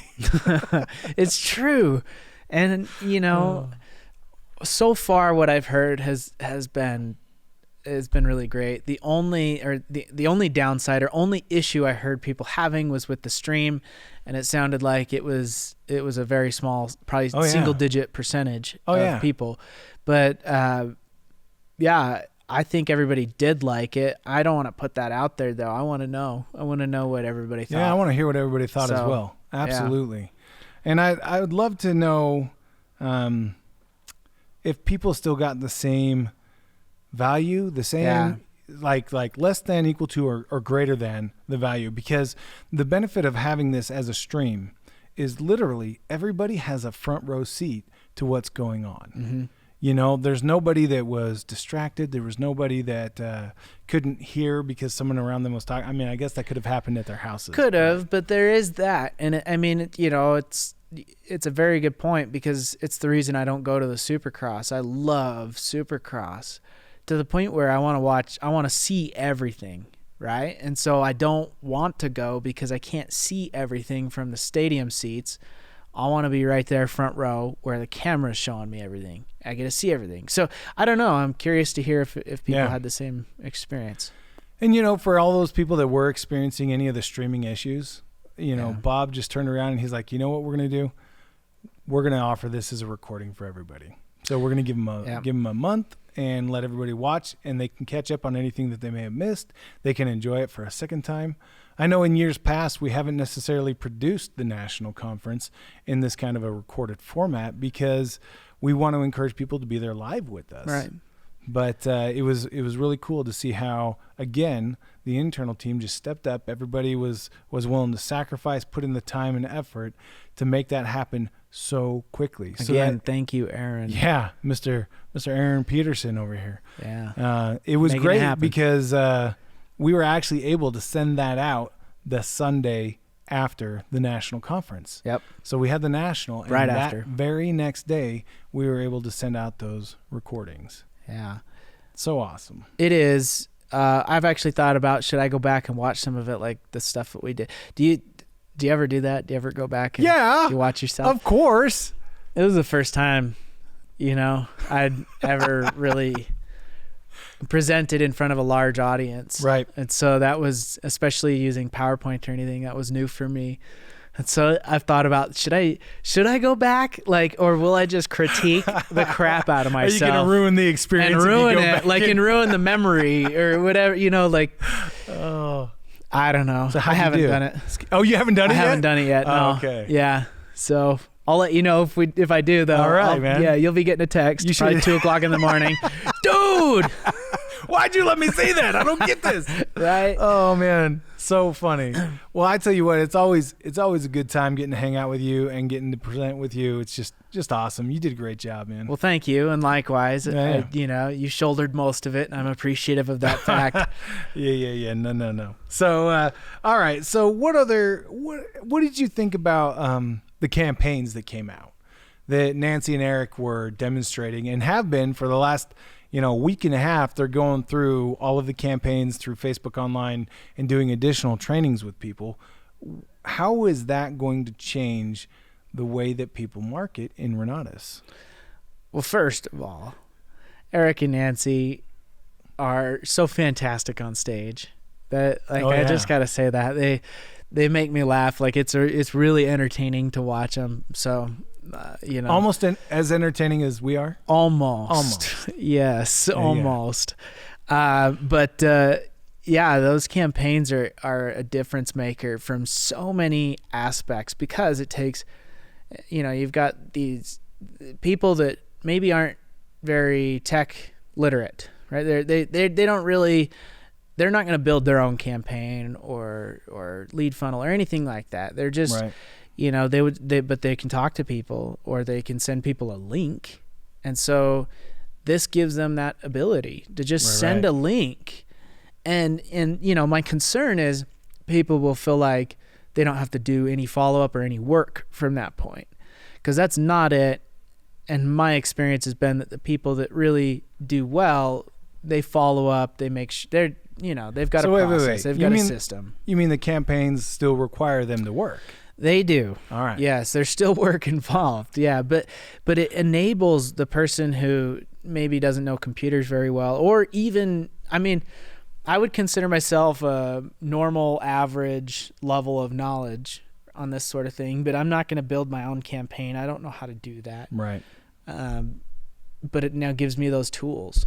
It's true. And so far what I've heard has been really great. The only downside or only issue I heard people having was with the stream, and it sounded like it was a very small, probably single digit percentage of people. But I think everybody did like it. I don't want to put that out there though. I want to know what everybody thought. Yeah, I want to hear what everybody thought as well. Absolutely. Yeah. And I would love to know if people still got the same value, the same like less than, equal to, or greater than the value, because the benefit of having this as a stream is literally everybody has a front row seat to what's going on. Mm-hmm. There's nobody that was distracted. There was nobody that couldn't hear because someone around them was talking. I mean, I guess that could have happened at their houses. Could have, but there is that. And it's a very good point, because it's the reason I don't go to the Supercross. I love Supercross to the point where I want to see everything, right? And so I don't want to go because I can't see everything from the stadium seats. I want to be right there front row where the camera's showing me everything. I get to see everything. So I don't know. I'm curious to hear if people had the same experience. And, for all those people that were experiencing any of the streaming issues, Bob just turned around and he's like, you know what we're going to do? We're going to offer this as a recording for everybody. So we're going to give them a month and let everybody watch, and they can catch up on anything that they may have missed. They can enjoy it for a second time. I know in years past we haven't necessarily produced the national conference in this kind of a recorded format because we want to encourage people to be there live with us. Right. But it was really cool to see how, again, the internal team just stepped up. Everybody was willing to sacrifice, put in the time and effort to make that happen so quickly. Again, thank you, Aaron. Yeah, Mr. Aaron Peterson over here. Yeah. It was great because we were actually able to send that out the Sunday after the national conference. Yep. So we had the national, and right that after. Very next day we were able to send out those recordings. Yeah. So awesome. It is. I've actually thought about, should I go back and watch some of it, like the stuff that we did. Do you ever do that? Do you ever go back and you watch yourself? Of course. It was the first time, I'd ever really presented in front of a large audience. Right. And so that was, especially using PowerPoint or anything, that was new for me. And so I've thought about, should I go back, or will I just critique the crap out of myself? Are you going to ruin the experience and ruin it, and ruin the memory or whatever, Oh, I don't know. So I haven't done it. Oh, you haven't done it yet? I haven't done it yet. No. Oh, okay. Yeah. So I'll let you know if I do though. All right, man. Yeah, you'll be getting a text. Probably 2:00 in the morning. Dude, why Why'd you let me say that? I don't get this. Right? Oh man, so funny. Well, I tell you what, it's always a good time getting to hang out with you and getting to present with you. It's just awesome. You did a great job, man. Well, thank you, and likewise. Yeah. You shouldered most of it, and I'm appreciative of that fact. Yeah. No. So, all right. So, what did you think about the campaigns that came out that Nancy and Eric were demonstrating and have been for the last week and a half? They're going through all of the campaigns through Facebook Online and doing additional trainings with people. How is that going to change the way that people market in Renatus? Well, first of all, Eric and Nancy are so fantastic on stage that I just got to say that they make me laugh. Like it's really entertaining to watch them. So, almost as entertaining as we are. Almost. Yes, almost. But those campaigns are a difference maker from so many aspects, because it takes, you've got these people that maybe aren't very tech literate, right? They don't really, they're not going to build their own campaign or lead funnel or anything like that. They're just, right. But they can talk to people, or they can send people a link. And so this gives them that ability to just send a link. And my concern is people will feel like they don't have to do any follow-up or any work from that point, because that's not it. And my experience has been that the people that really do well, they follow up, they make they've got a process, they've got a system. You mean the campaigns still require them to work? They do. All right. Yes, there's still work involved. Yeah, but it enables the person who maybe doesn't know computers very well, or even, I would consider myself a normal, average level of knowledge on this sort of thing, but I'm not going to build my own campaign. I don't know how to do that. Right. But it now gives me those tools.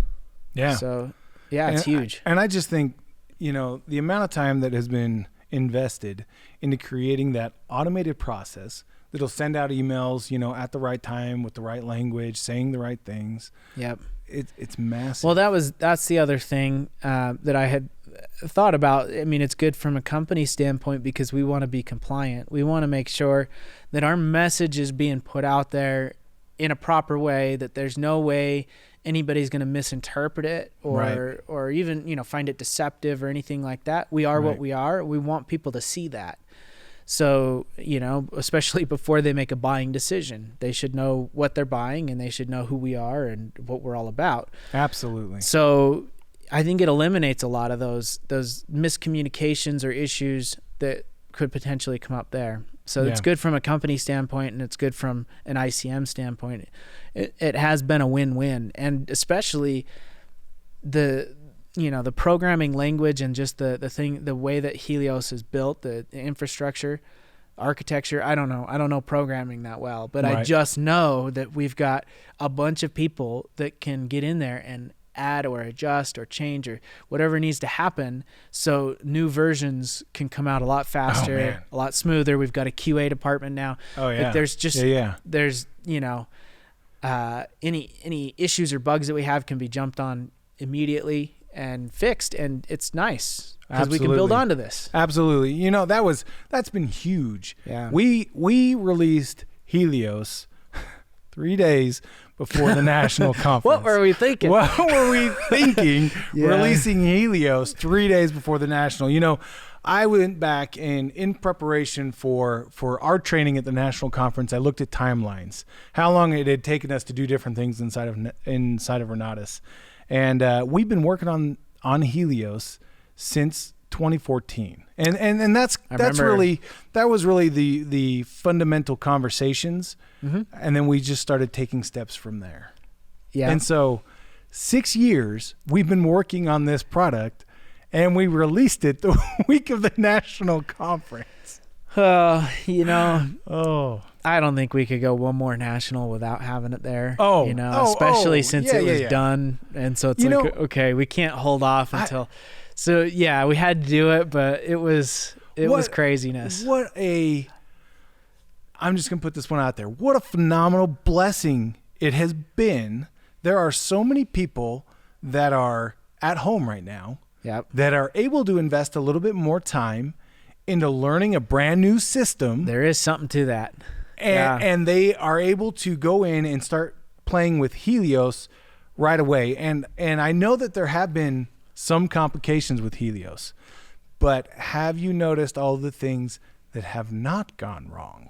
Yeah. So, it's huge. And I just think, the amount of time that has been invested into creating that automated process that'll send out emails, at the right time with the right language, saying the right things. Yep. It's massive. Well, that's the other thing that I had thought about. It's good from a company standpoint, because we want to be compliant. We want to make sure that our message is being put out there in a proper way, that there's no way anybody's going to misinterpret it or even, find it deceptive or anything like that. We are what we are. We want people to see that. So, especially before they make a buying decision, they should know what they're buying, and they should know who we are and what we're all about. Absolutely. So I think it eliminates a lot of those miscommunications or issues that could potentially come up there. So it's good from a company standpoint, and it's good from an ICM standpoint. It has been a win-win, and especially the programming language and just the way that Helios is built, the infrastructure, architecture. I don't know programming that well, but I just know that we've got a bunch of people that can get in there and add or adjust or change or whatever needs to happen, so new versions can come out a lot faster, a lot smoother. We've got a QA department now. There's just there's any issues or bugs that we have can be jumped on immediately and fixed, and it's nice because we can build onto this. Absolutely. That's been huge. Yeah. We released Helios 3 days before the national conference. What were we thinking? Releasing Helios 3 days before the national. I went back and in preparation for our training at the national conference, I looked at timelines, how long it had taken us to do different things inside of Renatus. And we've been working on Helios since 2014, and that was really the fundamental conversations, and then we just started taking steps from there. Yeah. And so 6 years we've been working on this product, and we released it the week of the national conference. I don't think we could go one more national without having it there. Since it was done. And so it's okay, we can't hold off until. We had to do it, but it was craziness. I'm just going to put this one out there. What a phenomenal blessing it has been. There are so many people that are at home right now Yep. that are able to invest a little bit more time into learning a brand new system. There is something to that. And they are able to go in and start playing with Helios right away. And I know that there have been some complications with Helios, but have you noticed all the things that have not gone wrong?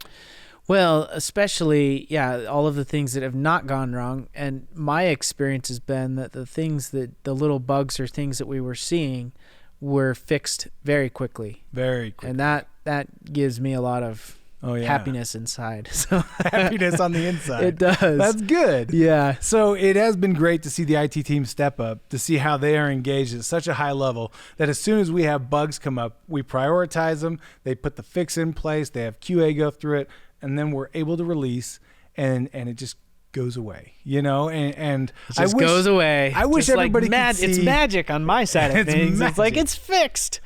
Well, especially, all of the things that have not gone wrong. And my experience has been that the little bugs or things that we were seeing were fixed very quickly. Very quickly. And that gives me a lot of happiness inside. So happiness on the inside. It does. That's good. Yeah. So it has been great to see the IT team step up, to see how they are engaged at such a high level that as soon as we have bugs come up, we prioritize them. They put the fix in place. They have QA go through it. And then we're able to release, and it just goes away, and it just goes away. I wish just everybody could see. It's magic on my side of things. Magic. It's like it's fixed.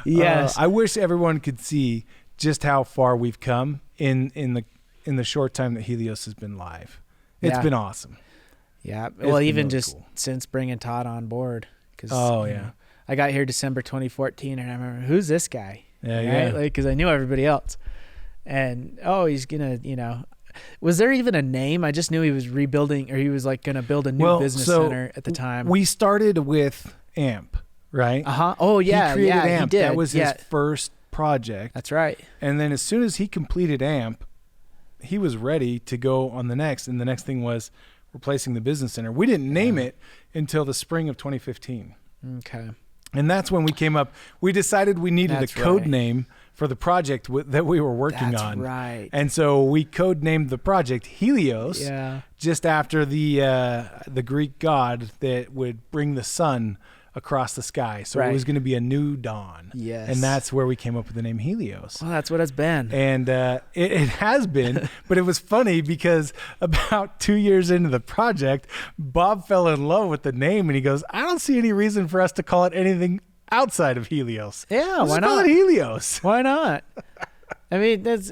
Yes. I wish everyone could see just how far we've come in the short time that Helios has been live. It's been awesome. Yeah. Well, even really just cool. since bringing Todd on board. Yeah. I got here December 2014, and I remember, who's this guy? Yeah, right? yeah. Like, because I knew everybody else. And, he's going to, was there even a name? I just knew he was rebuilding, or he was like going to build a new business center at the time. We started with AMP, right? Uh-huh. Oh, yeah. He created AMP. He did. That was his first project. That's right. And then as soon as he completed AMP, he was ready to go on the next. And the next thing was replacing the business center. We didn't name it until the spring of 2015. Okay. And that's when we came up. We decided we needed a code name for the project that we were working on. That's right. And so we code named the project Helios, just after the Greek god that would bring the sun across the sky. So it was going to be a new dawn. Yes. And that's where we came up with the name Helios. Well, that's what it's been. And it has been, but it was funny because about 2 years into the project, Bob fell in love with the name, and he goes, I don't see any reason for us to call it anything outside of Helios. Yeah, Let's why call not? it Helios. Why not? I mean, that's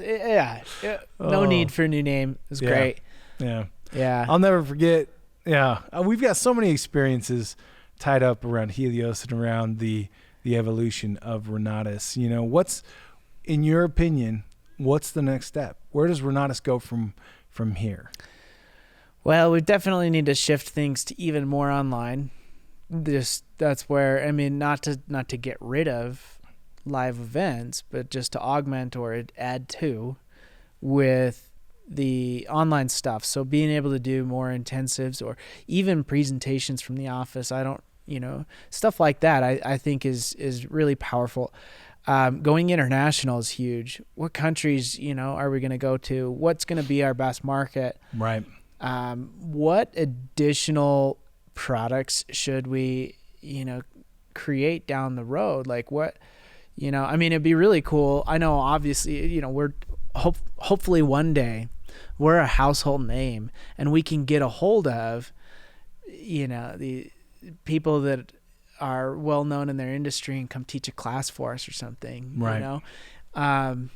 no need for a new name. It's great. Yeah. I'll never forget. Yeah, we've got so many experiences tied up around Helios and around the evolution of Renatus. What's, in your opinion, what's the next step? Where does Renatus go from here? Well, we definitely need to shift things to even more online. That's where, I mean, not to get rid of live events, but just to augment or add to with the online stuff. So being able to do more intensives or even presentations from the office, stuff like that, I think is really powerful. Going international is huge. What countries, are we going to go to? What's going to be our best market? Right. What additional products should we, create down the road? Like what, it'd be really cool. I know obviously, we're hopefully one day we're a household name and we can get a hold of, the people that are well known in their industry and come teach a class for us or something. Right. So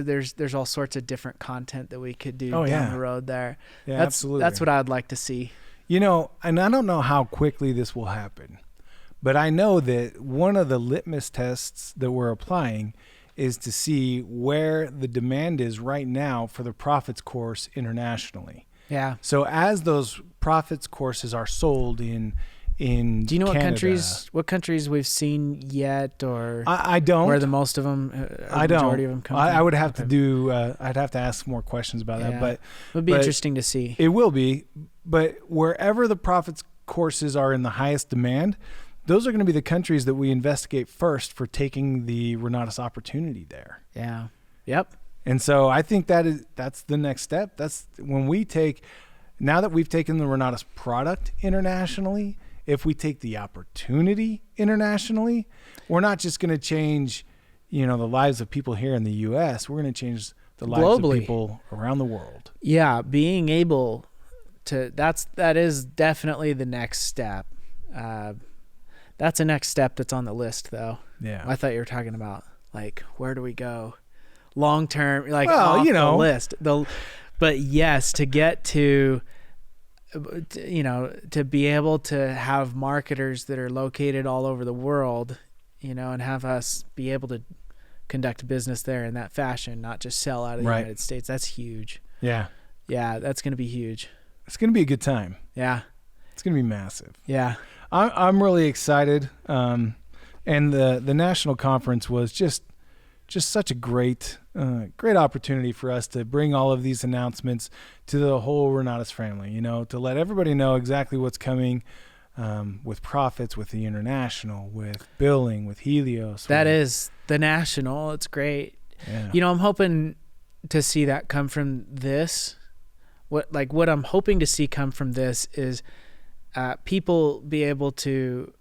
there's all sorts of different content that we could do down the road there. Yeah, absolutely. That's what I'd like to see. And I don't know how quickly this will happen, but I know that one of the litmus tests that we're applying is to see where the demand is right now for the Profits course internationally. Yeah. So as those Profits courses are sold in do you know Canada, what countries we've seen yet, or I don't, where the most of them, majority of them come from? I would have to do. I'd have to ask more questions about that, but it would be interesting to see. It will be, but wherever the Profits courses are in the highest demand, those are going to be the countries that we investigate first for taking the Renatus opportunity there. Yeah. Yep. And so I think that's the next step. That's when now that we've taken the Renatus product internationally, if we take the opportunity internationally, we're not just going to change, the lives of people here in the U.S. We're going to change the lives globally of people around the world. Yeah, being able to that is definitely the next step. That's a next step that's on the list, though. Yeah, I thought you were talking about like where do we go, long term, like the list. But yes, to get to to be able to have marketers that are located all over the world, and have us be able to conduct business there in that fashion, not just sell out of the United States. That's huge. Yeah. Yeah, that's going to be huge. It's going to be a good time. Yeah. It's going to be massive. Yeah. I'm really excited. And the national conference was just such a great opportunity for us to bring all of these announcements to the whole Renatus family, to let everybody know exactly what's coming with profits, with the international, with billing, with Helios. That is the national. It's great. Yeah. I'm hoping to see that come from this. What I'm hoping to see come from this is people be able to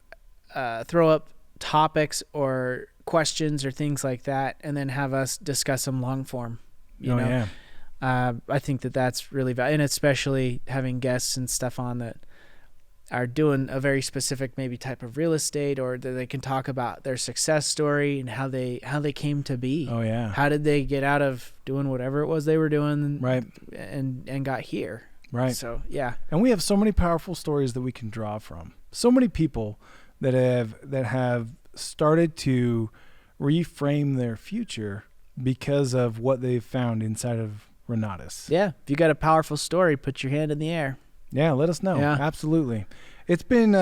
throw up topics or questions or things like that, and then have us discuss them long form. I think that's really valuable, and especially having guests and stuff on that are doing a very specific maybe type of real estate, or that they can talk about their success story and how they came to be. Oh yeah. How did they get out of doing whatever it was they were doing, right, and got here. Right. So yeah. And we have so many powerful stories that we can draw from. So many people that have started to reframe their future because of what they've found inside of Renatus. Yeah. If you got a powerful story, put your hand in the air. Yeah, let us know. Yeah. Absolutely. It's been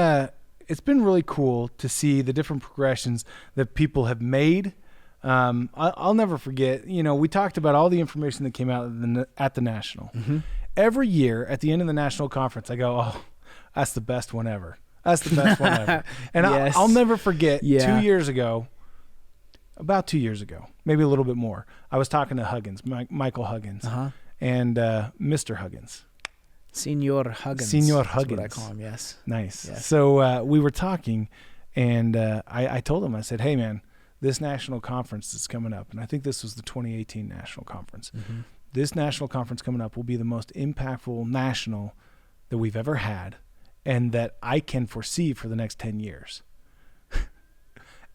really cool to see the different progressions that people have made. I'll never forget, we talked about all the information that came out at the national. Mm-hmm. Every year at the end of the national conference, I go, oh, that's the best one ever. That's the best one ever. And yes. I'll never forget, Yeah. about 2 years ago, maybe a little bit more, I was talking to Huggins, Michael Huggins, and Mr. Huggins. Senor Huggins. Senor That's Huggins. what I call him, yes. Nice. Yes. So we were talking, and I told him, I said, hey, man, this national conference is coming up, and I think this was the 2018 national conference. Mm-hmm. This national conference coming up will be the most impactful national that we've ever had, and that I can foresee for the next 10 years.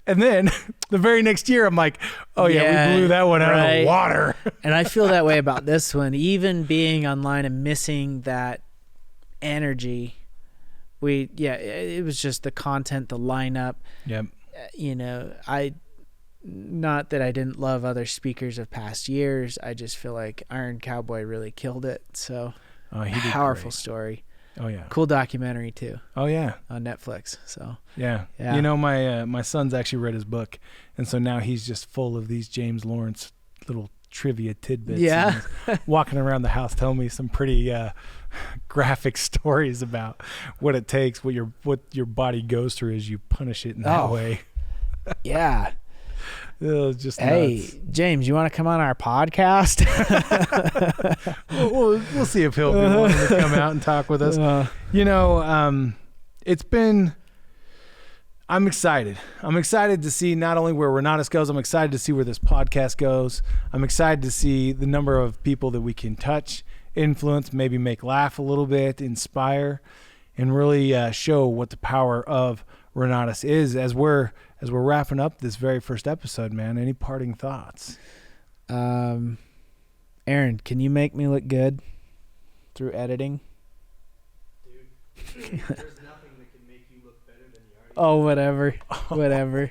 And then the very next year, I'm like, oh, yeah, we blew that one out of the water. And I feel that way about this one. Even being online and missing that energy, it was just the content, the lineup. Yep. Not that I didn't love other speakers of past years. I just feel like Iron Cowboy really killed it. So he did powerful great. Story. Oh yeah. Cool documentary too. Oh yeah. On Netflix. So yeah. My son's actually read his book, and so now he's just full of these James Lawrence little trivia tidbits. Yeah. And walking around the house telling me some pretty graphic stories about what it takes, what your body goes through as you punish it in that way. Yeah. Just hey, nuts. James, you want to come on our podcast? we'll see if he'll be willing to come out and talk with us. I'm excited. I'm excited to see not only where Renatus goes, I'm excited to see where this podcast goes. I'm excited to see the number of people that we can touch, influence, maybe make laugh a little bit, inspire, and really show what the power of Renatus is as we're wrapping up this very first episode, man. Any parting thoughts? Aaron, can you make me look good through editing? Dude, there's nothing that can make you look better than you already Oh, whatever.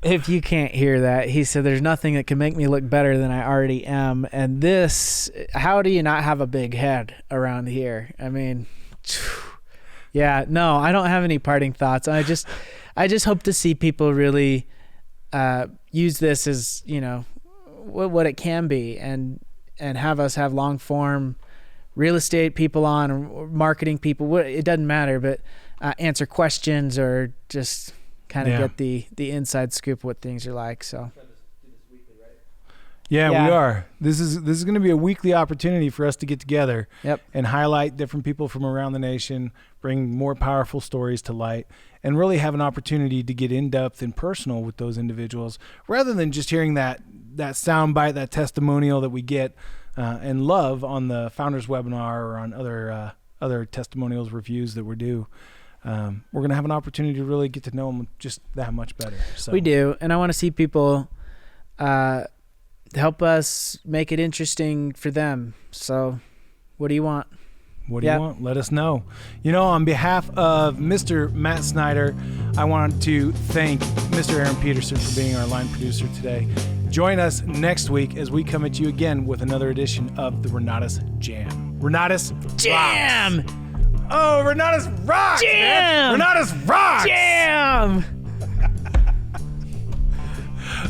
If you can't hear that, he said there's nothing that can make me look better than I already am. And this, how do you not have a big head around here? I mean, yeah, no, I don't have any parting thoughts. I just hope to see people really use this as, what it can be, and have us have long form real estate people on, or marketing people. It doesn't matter, but answer questions or just kind of get the inside scoop of what things are like. So. Yeah, we are. This is going to be a weekly opportunity for us to get together and highlight different people from around the nation, bring more powerful stories to light, and really have an opportunity to get in-depth and personal with those individuals, rather than just hearing that soundbite, that testimonial that we get and love on the Founders Webinar or on other testimonials, reviews that we do. We're going to have an opportunity to really get to know them just that much better. So. We do, and I want to see people help us make it interesting for them. So what do you want? What do you want? Let us know. On behalf of Mr. Matt Snyder, I want to thank Mr. Aaron Peterson for being our line producer today. Join us next week as we come at you again with another edition of the Renatus J.A.M. Renatus J.A.M. rocks. Oh, Renatus rocks, J.A.M. man. Renatus rocks. J.A.M.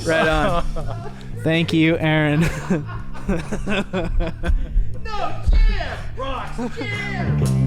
Right on. Thank you, Aaron. No, J.A.M. rocks. J.A.M.